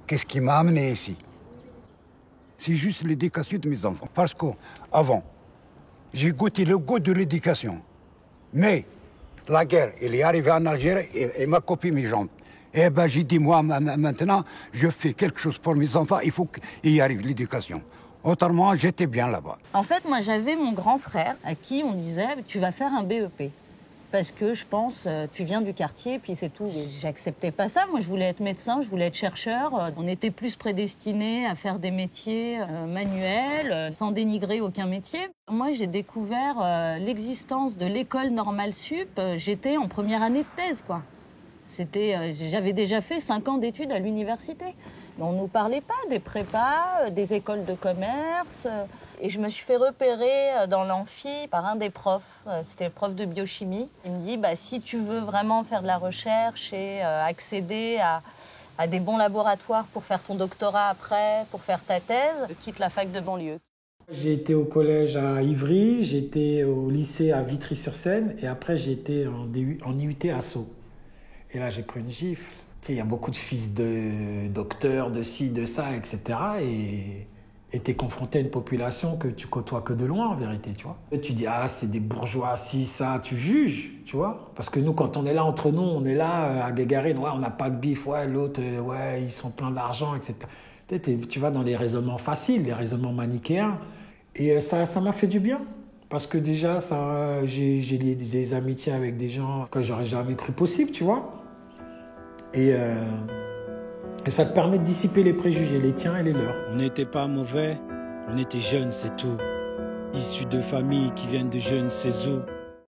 Qu'est-ce qui m'a amené ici? C'est juste l'éducation de mes enfants. Parce qu'avant, j'ai goûté le goût de l'éducation. Mais la guerre, elle est arrivée en Algérie et m'a coupé mes jambes. Eh ben, j'ai dit, moi, maintenant, je fais quelque chose pour mes enfants, il faut qu'il y arrive, l'éducation. Autrement, j'étais bien là-bas. En fait, moi, j'avais mon grand frère à qui on disait « tu vas faire un BEP ». Parce que je pense, tu viens du quartier, puis c'est tout. J'acceptais pas ça. Moi, je voulais être médecin, je voulais être chercheur. On était plus prédestinés à faire des métiers manuels, sans dénigrer aucun métier. Moi, j'ai découvert l'existence de l'école normale sup. J'étais en première année de thèse, quoi. J'avais déjà fait 5 ans d'études à l'université. On ne nous parlait pas des prépas, des écoles de commerce. Et je me suis fait repérer dans l'amphi par un des profs. C'était le prof de biochimie. Il me dit, si tu veux vraiment faire de la recherche et accéder à des bons laboratoires pour faire ton doctorat après, pour faire ta thèse, quitte la fac de banlieue. J'ai été au collège à Ivry, j'étais au lycée à Vitry-sur-Seine et après j'ai été en IUT à Sceaux. Et là, j'ai pris une gifle. Tu sais, il y a beaucoup de fils de docteurs, de ci, de ça, etc. Et tu es confronté à une population que tu côtoies que de loin, en vérité, tu vois. Et tu dis, c'est des bourgeois, ci, ça, tu juges, tu vois. Parce que nous, quand on est là entre nous, on est là à Guégarine, ouais, on n'a pas de bif, ouais, l'autre, ouais, ils sont pleins d'argent, etc. Tu vas dans les raisonnements faciles, les raisonnements manichéens. Et ça m'a fait du bien. Parce que déjà, j'ai des amitiés avec des gens que j'aurais jamais cru possible, tu vois. Et ça te permet de dissiper les préjugés, les tiens et les leurs. On n'était pas mauvais, on était jeunes, c'est tout. Issus de familles qui viennent de jeunes, c'est où.